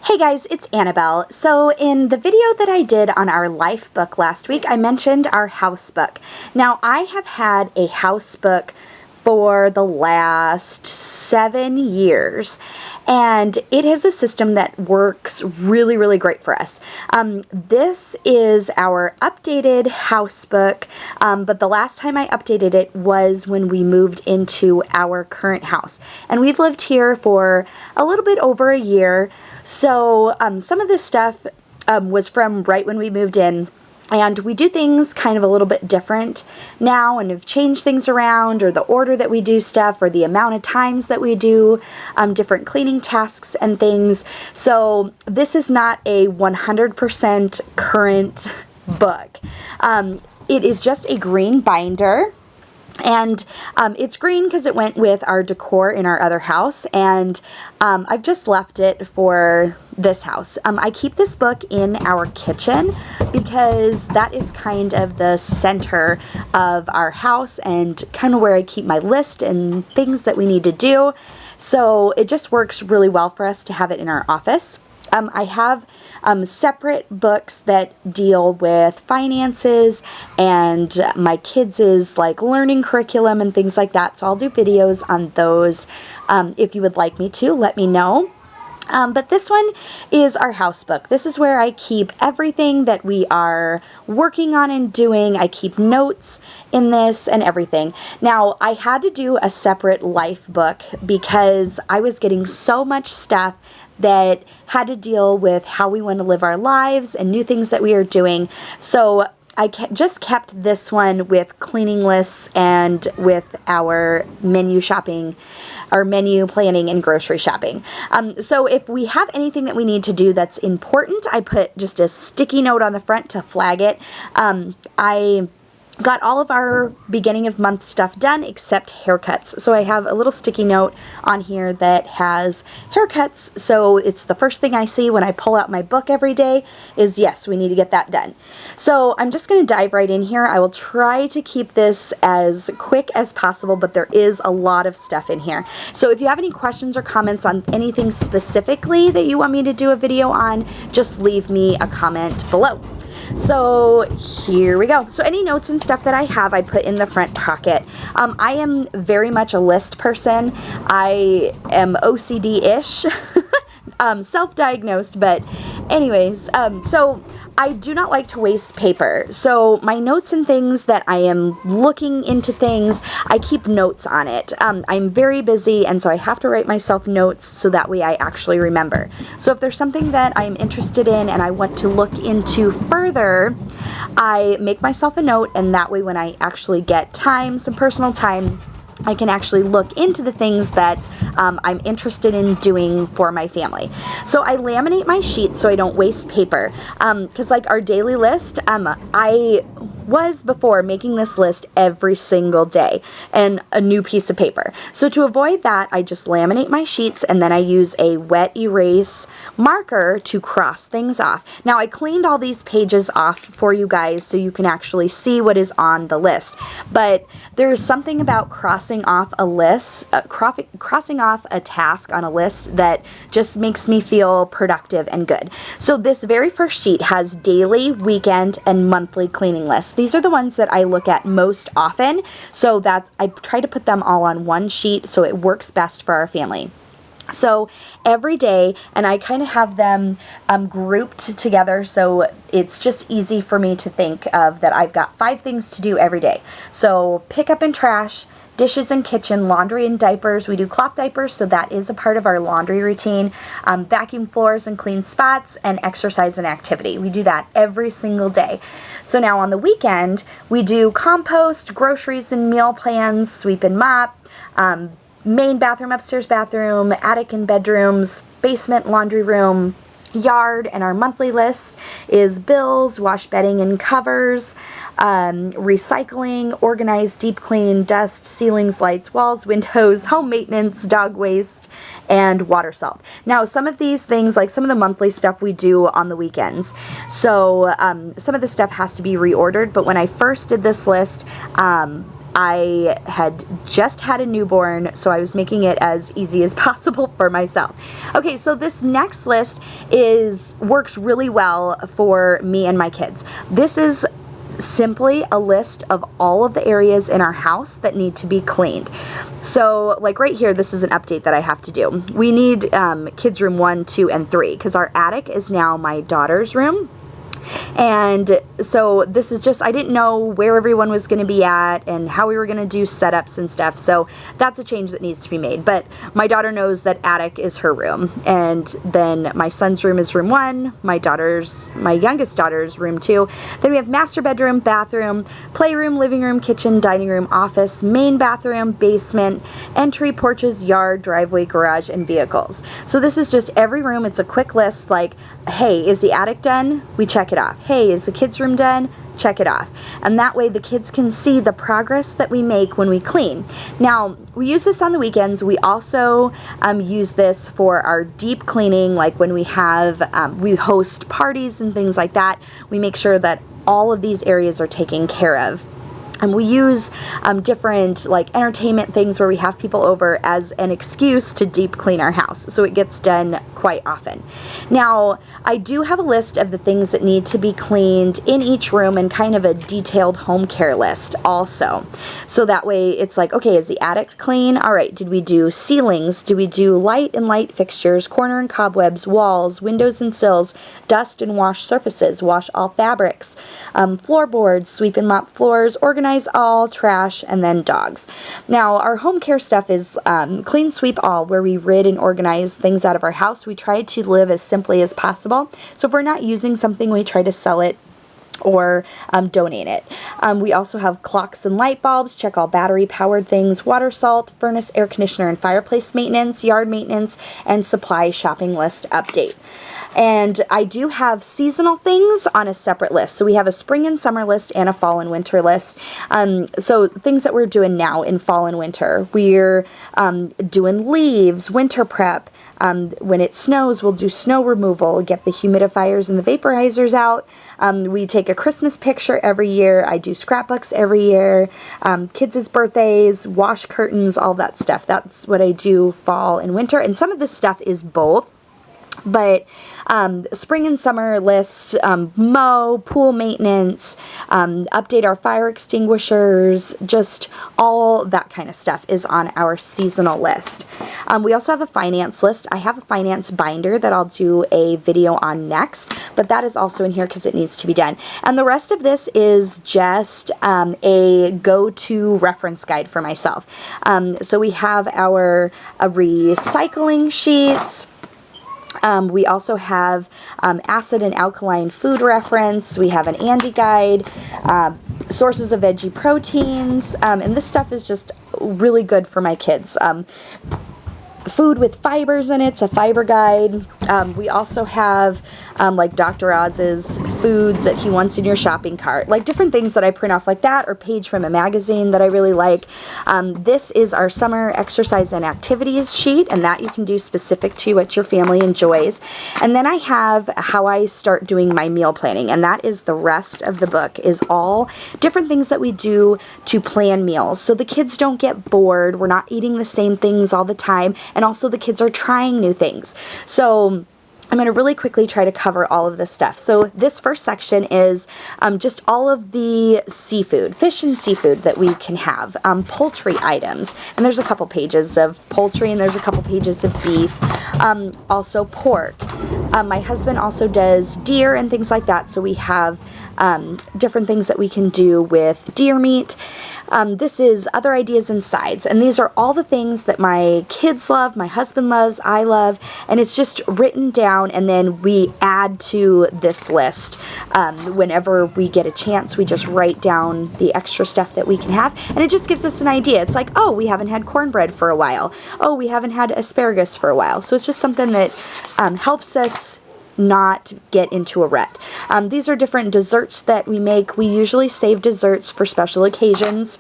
Hey guys, it's Annabelle. So in the video that I did on our life book last week, I mentioned our house book. Now I have had a house book for the last 7 years, and it is a system that works really, really great for us. This is our updated house book, but the last time I updated it was when we moved into our current house, and we've lived here for a little bit over a year. So some of this stuff was from right when we moved in. And we do things kind of a little bit different now and have changed things around, or the order that we do stuff, or the amount of times that we do different cleaning tasks and things. So this is not a 100% current book. It is just a green binder. And it's green because it went with our decor in our other house, and I've just left it for this house. I keep this book in our kitchen because that is kind of the center of our house and kind of where I keep my list and things that we need to do. So it just works really well for us to have it in our office. I have separate books that deal with finances and my kids' like learning curriculum and things like that. So I'll do videos on those. If you would like me to, let me know. But this one is our house book. This is where I keep everything that we are working on and doing. I keep notes in this and everything. Now, I had to do a separate life book because I was getting so much stuff that had to deal with how we want to live our lives and new things that we are doing. So I just kept this one with cleaning lists and with our menu shopping, our menu planning and grocery shopping. So if we have anything that we need to do that's important, I put just a sticky note on the front to flag it. I got all of our beginning of month stuff done except haircuts. So I have a little sticky note on here that has haircuts. So it's the first thing I see when I pull out my book every day is, yes, we need to get that done. So I'm just going to dive right in here. I will try to keep this as quick as possible, but there is a lot of stuff in here. So if you have any questions or comments on anything specifically that you want me to do a video on, just leave me a comment below. So here we go. So any notes and stuff that I have, I put in the front pocket. I am very much a list person. I am OCD-ish, self-diagnosed, but anyways, so I do not like to waste paper. So my notes and things that I am looking into things, I keep notes on it. I'm very busy, and so I have to write myself notes so that way I actually remember. So if there's something that I'm interested in and I want to look into further, I make myself a note, and that way when I actually get time, some personal time, I can actually look into the things that I'm interested in doing for my family. So I laminate my sheets so I don't waste paper. Because like our daily list, I was before making this list every single day and a new piece of paper. So to avoid that, I just laminate my sheets, and then I use a wet erase marker to cross things off. Now I cleaned all these pages off for you guys so you can actually see what is on the list. But there is something about crossing off a list, crossing off a task on a list that just makes me feel productive and good. So this very first sheet has daily, weekend, and monthly cleaning lists. These are the ones that I look at most often, so that I try to put them all on one sheet so it works best for our family. So every day, and I kind of have them grouped together so it's just easy for me to think of that I've got 5 things to do every day. So pick up and trash, dishes and kitchen, laundry and diapers. We do cloth diapers, so that is a part of our laundry routine. Vacuum floors and clean spots, and exercise and activity. We do that every single day. So now on the weekend, we do compost, groceries and meal plans, sweep and mop, main bathroom, upstairs bathroom, attic and bedrooms, basement, laundry room, yard, and our monthly list is bills, wash bedding and covers, recycling, organize, deep clean, dust, ceilings, lights, walls, windows, home maintenance, dog waste, and water salt. Now, some of these things, like some of the monthly stuff we do on the weekends. So some of the stuff has to be reordered, but when I first did this list, I had just had a newborn, so I was making it as easy as possible for myself. Okay, so this next list works really well for me and my kids. This is simply a list of all of the areas in our house that need to be cleaned. So like right here, this is an update that I have to do. We need kids room 1, 2, and 3 because our attic is now my daughter's room. And so this is just, I didn't know where everyone was going to be at and how we were going to do setups and stuff. So that's a change that needs to be made. But my daughter knows that attic is her room. And then my son's room is room 1, my youngest daughter's room 2. Then we have master bedroom, bathroom, playroom, living room, kitchen, dining room, office, main bathroom, basement, entry, porches, yard, driveway, garage, and vehicles. So this is just every room. It's a quick list like, hey, is the attic done? We check it off. Hey, is the kids' room done? Check it off. And that way the kids can see the progress that we make when we clean. Now, we use this on the weekends. We also use this for our deep cleaning, like when we host parties and things like that. We make sure that all of these areas are taken care of. And we use different like entertainment things where we have people over as an excuse to deep clean our house. So it gets done quite often. Now, I do have a list of the things that need to be cleaned in each room and kind of a detailed home care list also. So that way it's like, okay, is the attic clean? All right, did we do ceilings? Did we do light and light fixtures, corner and cobwebs, walls, windows and sills, dust and wash surfaces, wash all fabrics, floorboards, sweep and mop floors, organize all, trash, and then dogs. Now, our home care stuff is clean, sweep, all, where we rid and organize things out of our house. We try to live as simply as possible. So if we're not using something, we try to sell it or donate it. We also have clocks and light bulbs, check all battery powered things, water, salt, furnace, air conditioner, and fireplace maintenance, yard maintenance, and supply shopping list update. And I do have seasonal things on a separate list. So we have a spring and summer list and a fall and winter list. So things that we're doing now in fall and winter. We're doing leaves, winter prep. When it snows, we'll do snow removal, get the humidifiers and the vaporizers out. We take a Christmas picture every year. I do scrapbooks every year. Kids' birthdays, wash curtains, all that stuff. That's what I do fall and winter. And some of this stuff is both. But spring and summer lists, mow, pool maintenance, update our fire extinguishers, just all that kind of stuff is on our seasonal list. We also have a finance list. I have a finance binder that I'll do a video on next, but that is also in here because it needs to be done. And the rest of this is just a go-to reference guide for myself. So we have our recycling sheets. We also have acid and alkaline food reference. We have an Andy guide, sources of veggie proteins, and this stuff is just really good for my kids. Food with fibers in it's a fiber guide. We also have like Dr. Oz's foods that he wants in your shopping cart, like different things that I print off like that, or page from a magazine that I really like. This is our summer exercise and activities sheet, and that you can do specific to what your family enjoys. And then I have how I start doing my meal planning, and that is the rest of the book, is all different things that we do to plan meals so the kids don't get bored. We're not eating the same things all the time. And also the kids are trying new things. So I'm going to really quickly try to cover all of this stuff. So this first section is just all of the seafood, fish and seafood that we can have, poultry items. And there's a couple pages of poultry and there's a couple pages of beef. Also pork. My husband also does deer and things like that. So we have different things that we can do with deer meat. This is other ideas and sides, and these are all the things that my kids love, my husband loves, I love, and it's just written down, and then we add to this list. Whenever we get a chance, we just write down the extra stuff that we can have, and it just gives us an idea. It's like, oh, we haven't had cornbread for a while. Oh, we haven't had asparagus for a while. So it's just something that helps us not get into a rut. These are different desserts that we make. We usually save desserts for special occasions.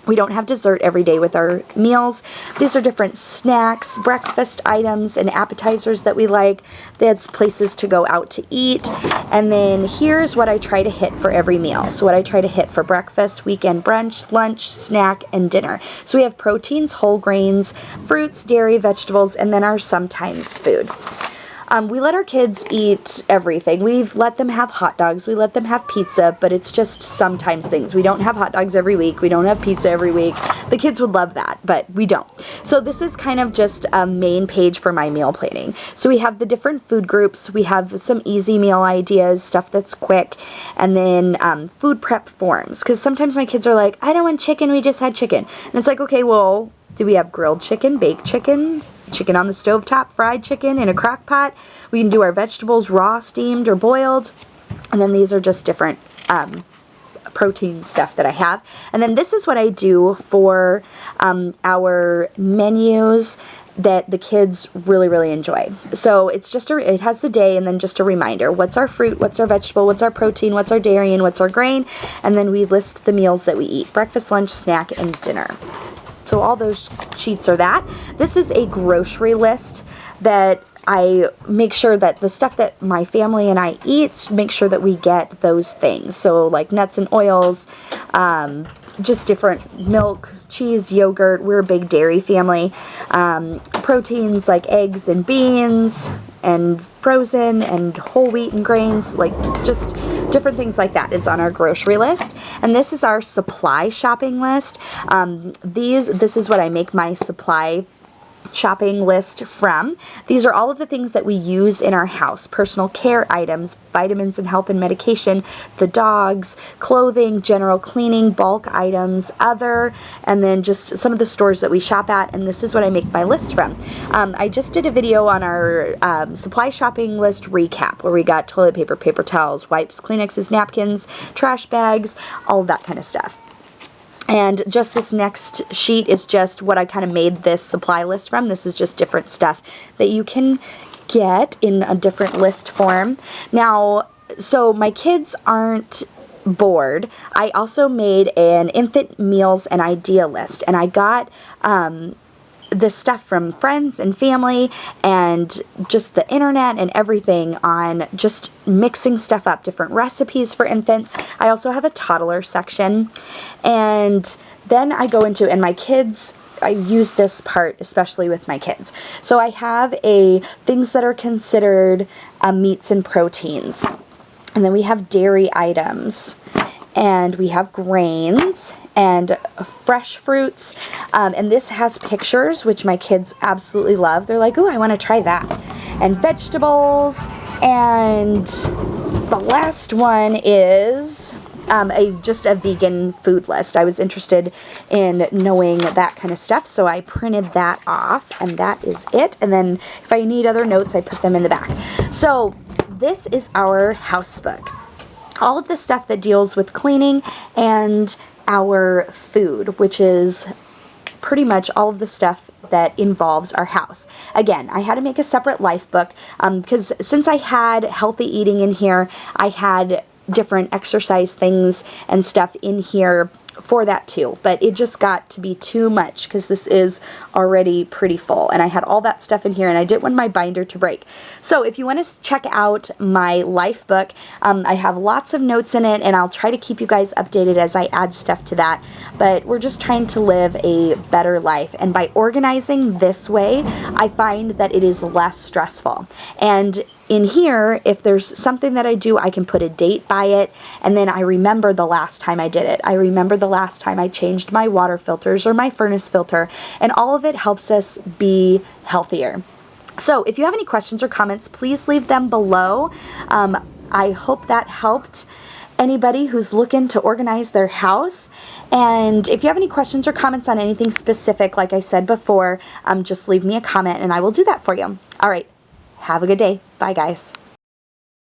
We don't have dessert every day with our meals. These are different snacks, breakfast items, and appetizers that we like. That's places to go out to eat. And then here's what I try to hit for every meal. So what I try to hit for breakfast, weekend brunch, lunch, snack, and dinner. So we have proteins, whole grains, fruits, dairy, vegetables, and then our sometimes food. We let our kids eat everything. We've let them have hot dogs. We let them have pizza, but it's just sometimes things. We don't have hot dogs every week. We don't have pizza every week. The kids would love that, but we don't. So this is kind of just a main page for my meal planning. So we have the different food groups. We have some easy meal ideas, stuff that's quick, and then food prep forms. Because sometimes my kids are like, I don't want chicken, we just had chicken. And it's like, okay, well, do we have grilled chicken, baked chicken, chicken on the stovetop, fried chicken in a crock pot? We can do our vegetables raw, steamed, or boiled. And then these are just different protein stuff that I have. And then this is what I do for our menus that the kids really, really enjoy. So it's just it has the day and then just a reminder. What's our fruit? What's our vegetable? What's our protein? What's our dairy? And what's our grain? And then we list the meals that we eat: breakfast, lunch, snack, and dinner. So all those sheets are that. This is a grocery list that I make sure that the stuff that my family and I eat, make sure that we get those things. So like nuts and oils, just different milk, cheese, yogurt. We're a big dairy family. Proteins like eggs and beans and frozen and whole wheat and grains, like just different things like that is on our grocery list. And this is our supply shopping list. This is what I make my supply shopping list from. These are all of the things that we use in our house: personal care items, vitamins and health and medication, the dogs, clothing, general cleaning, bulk items, other, and then just some of the stores that we shop at. And this is what I make my list from. I just did a video on our supply shopping list recap where we got toilet paper, paper towels, wipes, Kleenexes, napkins, trash bags, all of that kind of stuff. And just this next sheet is just what I kind of made this supply list from. This is just different stuff that you can get in a different list form. Now, so my kids aren't bored. I also made an infant meals and idea list, and I got this stuff from friends and family and just the internet and everything on just mixing stuff up, different recipes for infants. I also have a toddler section, and then I go into, and my kids, I use this part especially with my kids. So I have things that are considered meats and proteins, and then we have dairy items, and we have grains and fresh fruits, and this has pictures, which my kids absolutely love. They're like, ooh, I want to try that. And vegetables, and the last one is just a vegan food list. I was interested in knowing that kind of stuff, so I printed that off, and that is it. And then if I need other notes, I put them in the back. So this is our house book. All of the stuff that deals with cleaning and our food, which is pretty much all of the stuff that involves our house. Again, I had to make a separate life book because since I had healthy eating in here, I had different exercise things and stuff in here for that too, but it just got to be too much because this is already pretty full, and I had all that stuff in here, and I didn't want my binder to break. So if you want to check out my life book, I have lots of notes in it, and I'll try to keep you guys updated as I add stuff to that, but we're just trying to live a better life, and by organizing this way, I find that it is less stressful. And in here, if there's something that I do, I can put a date by it, and then I remember the last time I did it. I remember the last time I changed my water filters or my furnace filter, and all of it helps us be healthier. So if you have any questions or comments, please leave them below. I hope that helped anybody who's looking to organize their house. And if you have any questions or comments on anything specific, like I said before, just leave me a comment and I will do that for you. All right. Have a good day. Bye, guys.